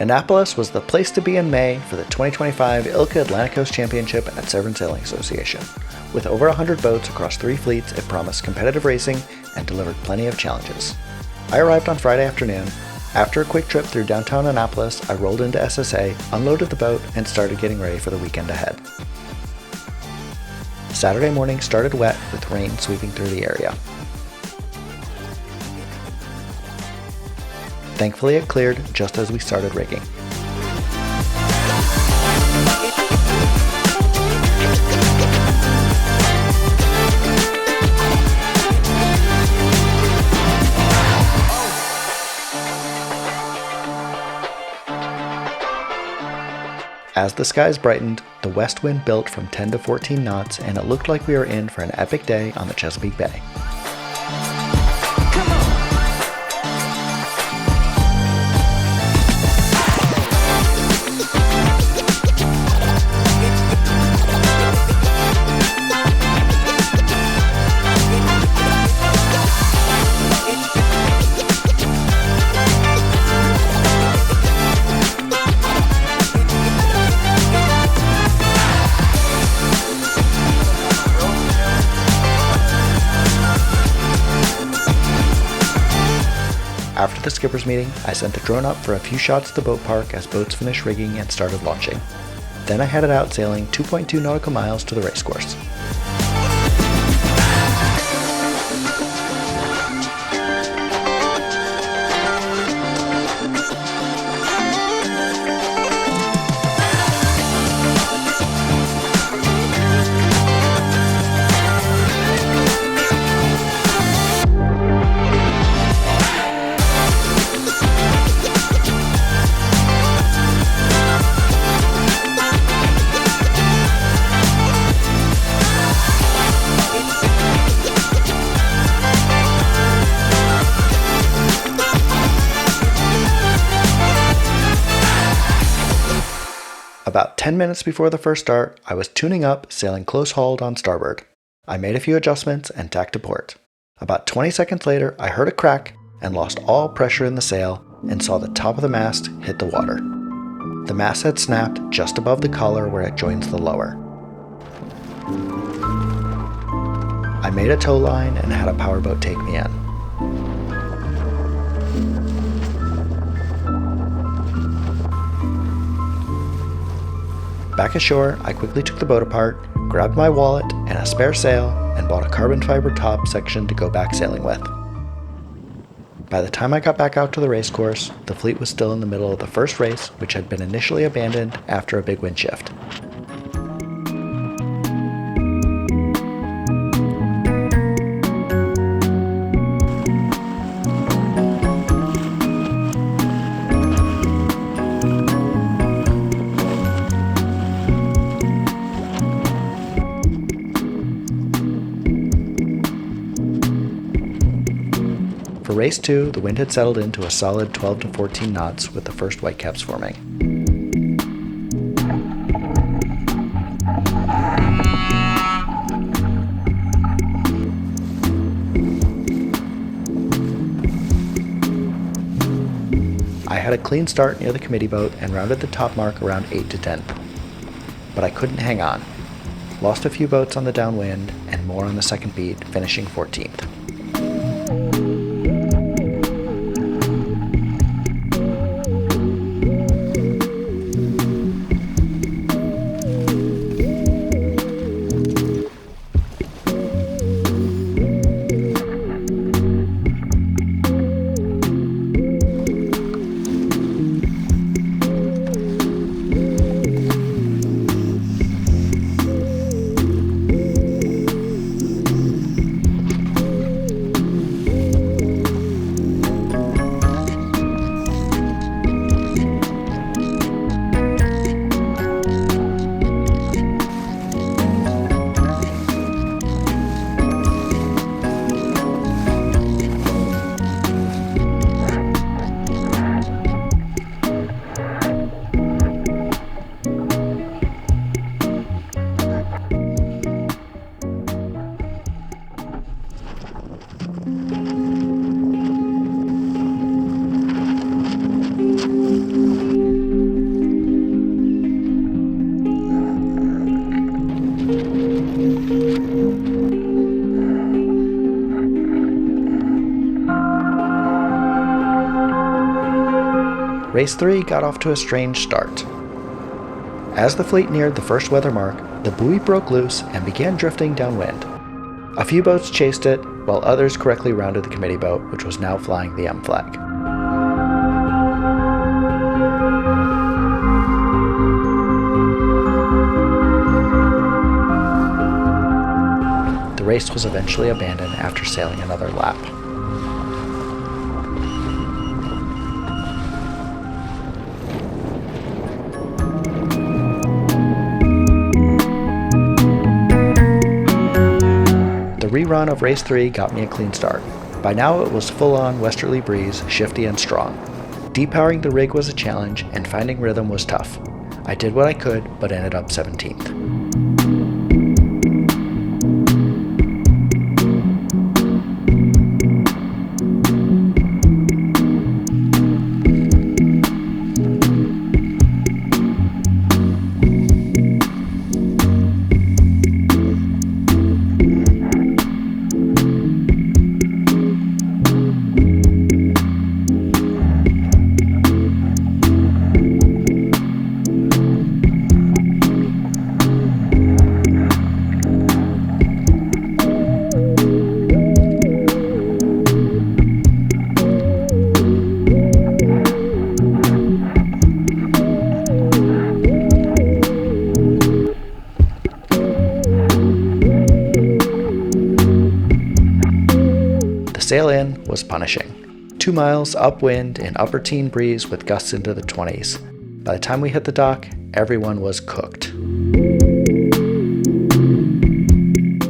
Annapolis was the place to be in May for the 2025 ILCA Atlantic Coast Championship at Severn Sailing Association. With over 100 boats across 3 fleets, it promised competitive racing and delivered plenty of challenges. I arrived on Friday afternoon. After a quick trip through downtown Annapolis, I rolled into SSA, unloaded the boat, and started getting ready for the weekend ahead. Saturday morning started wet with rain sweeping through the area. Thankfully, it cleared just as we started rigging. As the skies brightened, the west wind built from 10 to 14 knots, and it looked like we were in for an epic day on the Chesapeake Bay. After the skipper's meeting, I sent the drone up for a few shots of the boat park as boats finished rigging and started launching. Then I headed out sailing 2.2 nautical miles to the racecourse. About 10 minutes before the first start, I was tuning up, sailing close-hauled on starboard. I made a few adjustments and tacked to port. About 20 seconds later, I heard a crack and lost all pressure in the sail and saw the top of the mast hit the water. The mast had snapped just above the collar where it joins the lower. I made a tow line and had a powerboat take me in. Back ashore, I quickly took the boat apart, grabbed my wallet and a spare sail, and bought a carbon fiber top section to go back sailing with. By the time I got back out to the racecourse, the fleet was still in the middle of the first race, which had been initially abandoned after a big wind shift. For race 2, the wind had settled into a solid 12 to 14 knots with the first whitecaps forming. I had a clean start near the committee boat and rounded the top mark around 8 to 10. But I couldn't hang on. Lost a few boats on the downwind and more on the second beat, finishing 14th. Race 3 got off to a strange start. As the fleet neared the first weather mark, the buoy broke loose and began drifting downwind. A few boats chased it, while others correctly rounded the committee boat, which was now flying the M flag. The race was eventually abandoned after sailing another lap. The rerun of race 3 got me a clean start. By now it was full-on westerly breeze, shifty and strong. Depowering the rig was a challenge, and finding rhythm was tough. I did what I could, but ended up 17th. The sail in was punishing. 2 miles upwind in upper teen breeze with gusts into the 20s. By the time we hit the dock, everyone was cooked.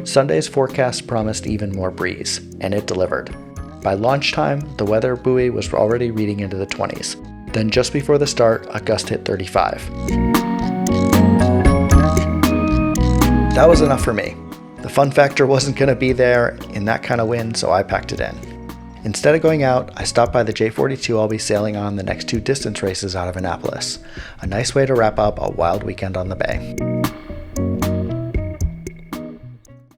Sunday's forecast promised even more breeze, and it delivered. By launch time, the weather buoy was already reading into the 20s. Then just before the start, a gust hit 35. That was enough for me. The fun factor wasn't going to be there in that kind of wind, so I packed it in. Instead of going out, I stopped by the J42 I'll be sailing on the next 2 distance races out of Annapolis. A nice way to wrap up a wild weekend on the bay.